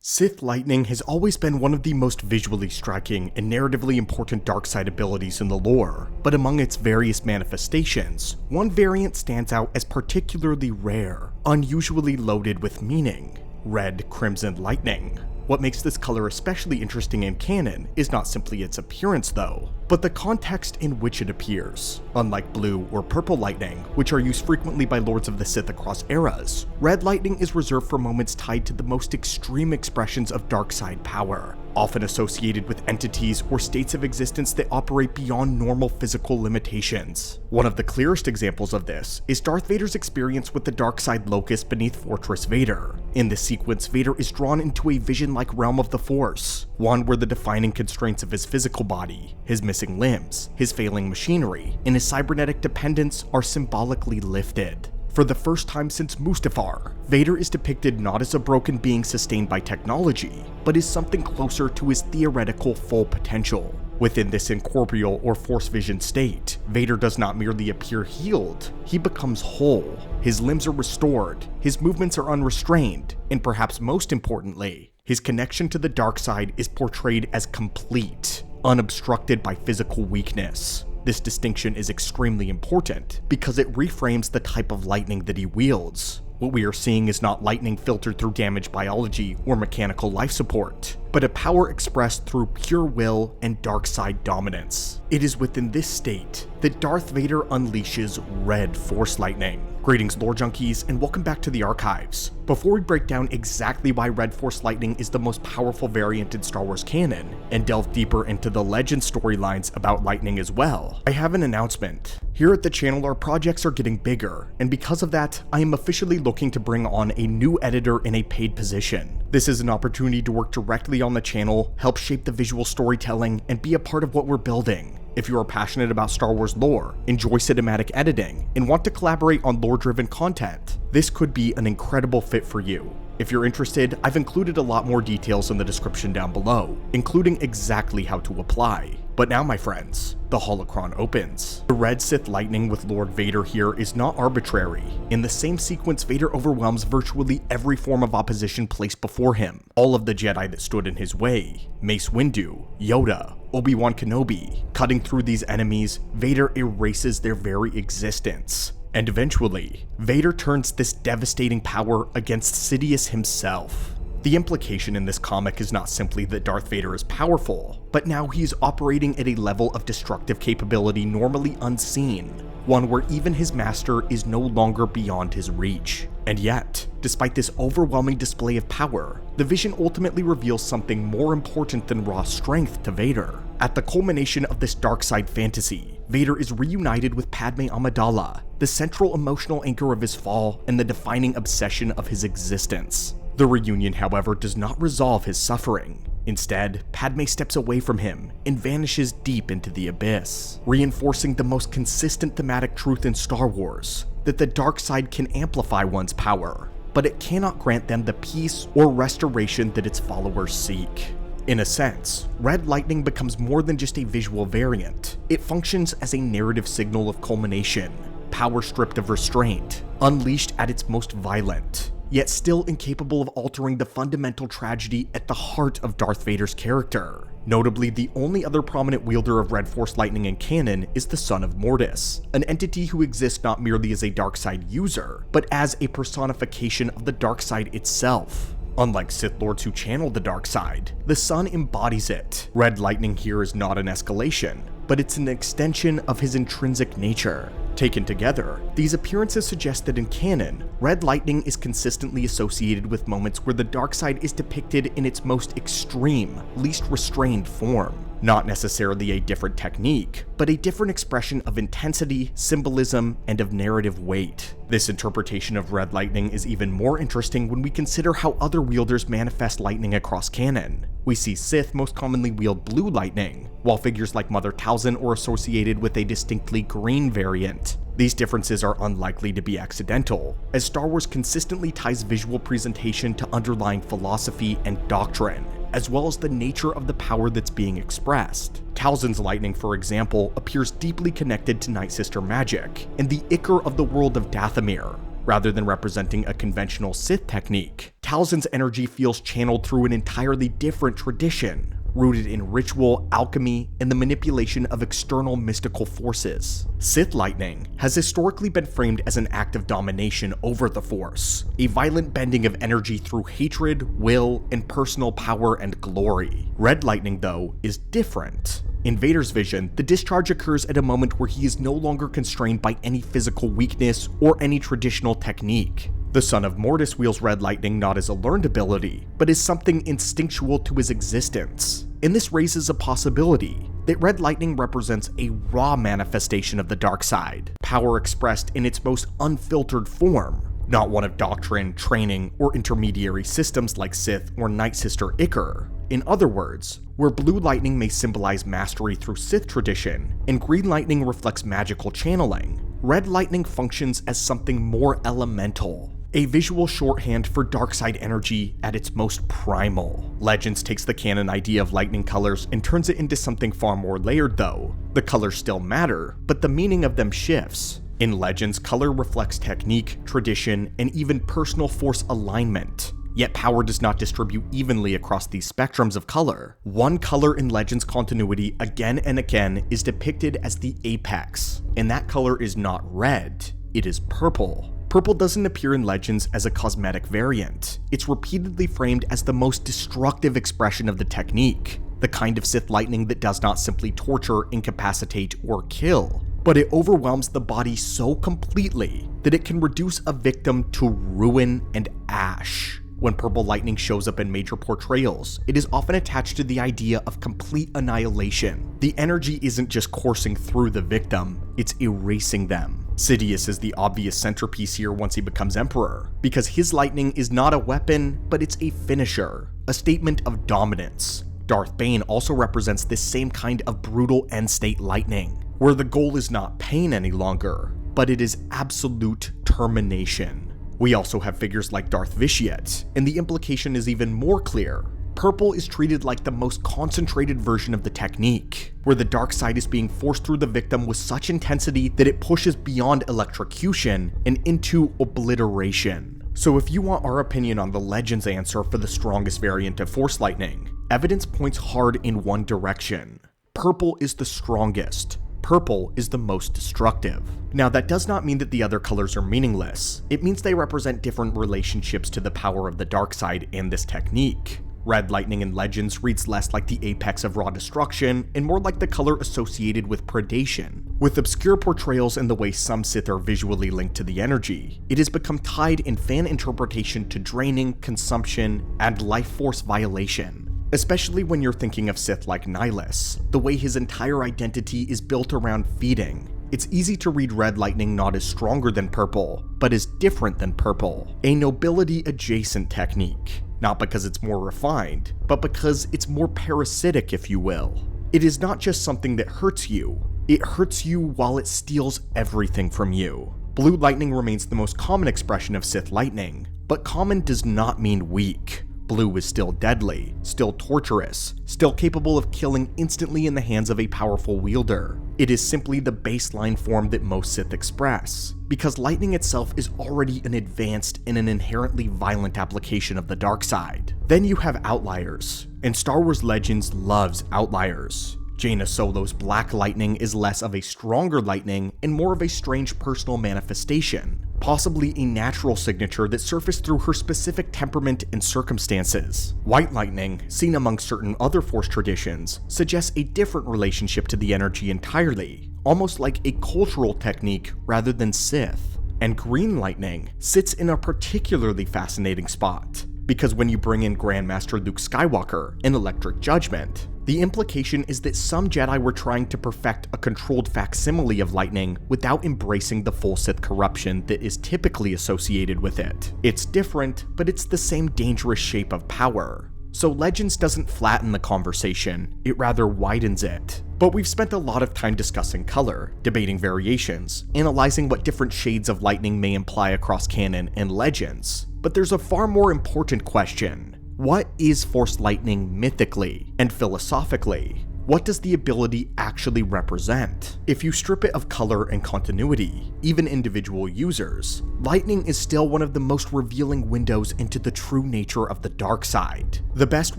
Sith lightning has always been one of the most visually striking and narratively important dark side abilities in the lore, but among its various manifestations, one variant stands out as particularly rare, unusually loaded with meaning: red crimson lightning. What makes this color especially interesting in canon is not simply its appearance though, but the context in which it appears. Unlike blue or purple lightning, which are used frequently by Lords of the Sith across eras, red lightning is reserved for moments tied to the most extreme expressions of dark side power, often associated with entities or states of existence that operate beyond normal physical limitations. One of the clearest examples of this is Darth Vader's experience with the dark side locust beneath Fortress Vader. In this sequence, Vader is drawn into a vision-like realm of the Force, one where the defining constraints of his physical body, his missing limbs, his failing machinery, and his cybernetic dependence are symbolically lifted. For the first time since Mustafar, Vader is depicted not as a broken being sustained by technology, but as something closer to his theoretical full potential. Within this incorporeal or force vision state, Vader does not merely appear healed, he becomes whole. His limbs are restored, his movements are unrestrained, and perhaps most importantly, his connection to the dark side is portrayed as complete, unobstructed by physical weakness. This distinction is extremely important because it reframes the type of lightning that he wields. What we are seeing is not lightning filtered through damaged biology or mechanical life support, but a power expressed through pure will and dark side dominance. It is within this state that Darth Vader unleashes red force lightning. Greetings lore junkies, and welcome back to the archives. Before we break down exactly why red force lightning is the most powerful variant in Star Wars canon, and delve deeper into the legend storylines about lightning as well, I have an announcement. Here at the channel, our projects are getting bigger, and because of that, I am officially looking to bring on a new editor in a paid position. This is an opportunity to work directly on the channel, help shape the visual storytelling, and be a part of what we're building. If you are passionate about Star Wars lore, enjoy cinematic editing, and want to collaborate on lore-driven content, this could be an incredible fit for you. If you're interested, I've included a lot more details in the description down below, including exactly how to apply. But now, my friends, the holocron opens. The red Sith lightning with Lord Vader here is not arbitrary. In the same sequence, Vader overwhelms virtually every form of opposition placed before him. All of the Jedi that stood in his way, Mace Windu, Yoda, Obi-Wan Kenobi. Cutting through these enemies, Vader erases their very existence. And eventually, Vader turns this devastating power against Sidious himself. The implication in this comic is not simply that Darth Vader is powerful, but now he's operating at a level of destructive capability normally unseen, one where even his master is no longer beyond his reach. And yet, despite this overwhelming display of power, the vision ultimately reveals something more important than raw strength to Vader. At the culmination of this dark side fantasy, Vader is reunited with Padme Amidala, the central emotional anchor of his fall and the defining obsession of his existence. The reunion, however, does not resolve his suffering. Instead, Padme steps away from him and vanishes deep into the abyss, reinforcing the most consistent thematic truth in Star Wars, that the dark side can amplify one's power, but it cannot grant them the peace or restoration that its followers seek. In a sense, red lightning becomes more than just a visual variant. It functions as a narrative signal of culmination, power stripped of restraint, unleashed at its most violent, yet still incapable of altering the fundamental tragedy at the heart of Darth Vader's character. Notably, the only other prominent wielder of red force lightning in canon is the Son of Mortis, an entity who exists not merely as a dark side user, but as a personification of the dark side itself. Unlike Sith Lords who channel the dark side, the Son embodies it. Red lightning here is not an escalation, but it's an extension of his intrinsic nature. Taken together, these appearances suggest that in canon, red lightning is consistently associated with moments where the dark side is depicted in its most extreme, least restrained form. Not necessarily a different technique, but a different expression of intensity, symbolism, and of narrative weight. This interpretation of red lightning is even more interesting when we consider how other wielders manifest lightning across canon. We see Sith most commonly wield blue lightning, while figures like Mother Talzin are associated with a distinctly green variant. These differences are unlikely to be accidental, as Star Wars consistently ties visual presentation to underlying philosophy and doctrine, as well as the nature of the power that's being expressed. Talzin's lightning, for example, appears deeply connected to Night Sister magic, and the Ichor of the world of Dathomir, rather than representing a conventional Sith technique. Talzin's energy feels channeled through an entirely different tradition, rooted in ritual, alchemy, and the manipulation of external mystical forces. Sith lightning has historically been framed as an act of domination over the Force, a violent bending of energy through hatred, will, and personal power and glory. Red lightning, though, is different. In Vader's vision, the discharge occurs at a moment where he is no longer constrained by any physical weakness or any traditional technique. The son of Mortis wields red lightning not as a learned ability, but as something instinctual to his existence. And this raises a possibility that red lightning represents a raw manifestation of the dark side, power expressed in its most unfiltered form, not one of doctrine, training, or intermediary systems like Sith or Night Sister Ichor. In other words, where blue lightning may symbolize mastery through Sith tradition, and green lightning reflects magical channeling, red lightning functions as something more elemental, a visual shorthand for darkside energy at its most primal. Legends takes the canon idea of lightning colors and turns it into something far more layered though. The colors still matter, but the meaning of them shifts. In Legends, color reflects technique, tradition, and even personal force alignment. Yet power does not distribute evenly across these spectrums of color. One color in Legends continuity again and again is depicted as the apex, and that color is not red, it is purple. Purple doesn't appear in Legends as a cosmetic variant. It's repeatedly framed as the most destructive expression of the technique, the kind of Sith lightning that does not simply torture, incapacitate, or kill, but it overwhelms the body so completely that it can reduce a victim to ruin and ash. When purple lightning shows up in major portrayals, it is often attached to the idea of complete annihilation. The energy isn't just coursing through the victim, it's erasing them. Sidious is the obvious centerpiece here once he becomes Emperor, because his lightning is not a weapon, but it's a finisher, a statement of dominance. Darth Bane also represents this same kind of brutal end-state lightning, where the goal is not pain any longer, but it is absolute termination. We also have figures like Darth Vitiate, and the implication is even more clear. Purple is treated like the most concentrated version of the technique, where the dark side is being forced through the victim with such intensity that it pushes beyond electrocution and into obliteration. So if you want our opinion on the Legends answer for the strongest variant of Force Lightning, evidence points hard in one direction. Purple is the strongest. Purple is the most destructive. Now, that does not mean that the other colors are meaningless. It means they represent different relationships to the power of the dark side and this technique. Red lightning in Legends reads less like the apex of raw destruction and more like the color associated with predation. With obscure portrayals and the way some Sith are visually linked to the energy, it has become tied in fan interpretation to draining, consumption, and life force violation. Especially when you're thinking of Sith like Nihilus, the way his entire identity is built around feeding. It's easy to read red lightning not as stronger than purple, but as different than purple, a nobility-adjacent technique. Not because it's more refined, but because it's more parasitic, if you will. It is not just something that hurts you, it hurts you while it steals everything from you. Blue lightning remains the most common expression of Sith lightning, but common does not mean weak. Blue is still deadly, still torturous, still capable of killing instantly in the hands of a powerful wielder. It is simply the baseline form that most Sith express, because lightning itself is already an advanced and an inherently violent application of the dark side. Then you have outliers, and Star Wars Legends loves outliers. Jaina Solo's black lightning is less of a stronger lightning and more of a strange personal manifestation, possibly a natural signature that surfaced through her specific temperament and circumstances. White lightning, seen among certain other Force traditions, suggests a different relationship to the energy entirely, almost like a cultural technique rather than Sith. And green lightning sits in a particularly fascinating spot, because when you bring in Grandmaster Luke Skywalker and Electric Judgment, the implication is that some Jedi were trying to perfect a controlled facsimile of lightning without embracing the full Sith corruption that is typically associated with it. It's different, but it's the same dangerous shape of power. So Legends doesn't flatten the conversation, it rather widens it. But we've spent a lot of time discussing color, debating variations, analyzing what different shades of lightning may imply across canon and Legends. But there's a far more important question. What is Force lightning mythically and philosophically? What does the ability actually represent? If you strip it of color and continuity, even individual users, lightning is still one of the most revealing windows into the true nature of the dark side. The best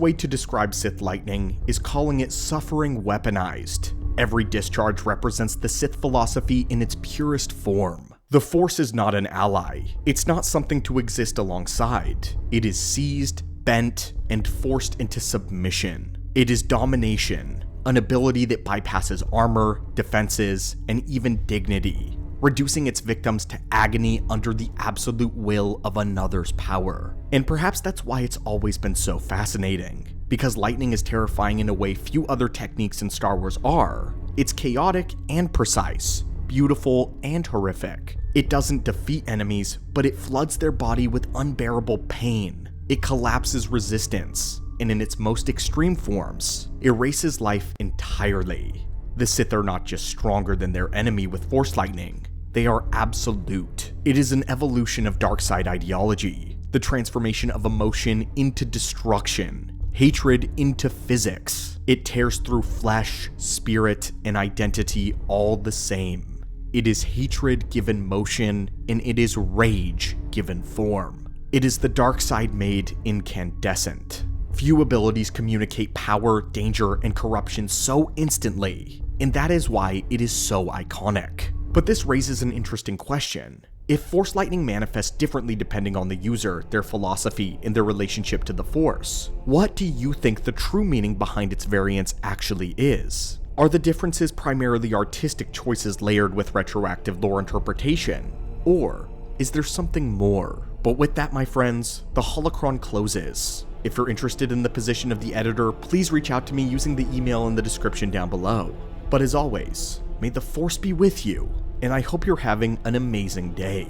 way to describe Sith lightning is calling it suffering weaponized. Every discharge represents the Sith philosophy in its purest form. The Force is not an ally. It's not something to exist alongside. It is seized, bent, and forced into submission. It is domination, an ability that bypasses armor, defenses, and even dignity, reducing its victims to agony under the absolute will of another's power. And perhaps that's why it's always been so fascinating. Because lightning is terrifying in a way few other techniques in Star Wars are. It's chaotic and precise, beautiful and horrific. It doesn't defeat enemies, but it floods their body with unbearable pain. It collapses resistance, and in its most extreme forms, erases life entirely. The Sith are not just stronger than their enemy with Force lightning, they are absolute. It is an evolution of dark side ideology, the transformation of emotion into destruction, hatred into physics. It tears through flesh, spirit, and identity all the same. It is hatred given motion, and it is rage given form. It is the dark side made incandescent. Few abilities communicate power, danger, and corruption so instantly, and that is why it is so iconic. But this raises an interesting question. If Force lightning manifests differently depending on the user, their philosophy, and their relationship to the Force, what do you think the true meaning behind its variance actually is? Are the differences primarily artistic choices layered with retroactive lore interpretation? Or is there something more? But with that, my friends, the holocron closes. If you're interested in the position of the editor, please reach out to me using the email in the description down below. But as always, may the Force be with you, and I hope you're having an amazing day.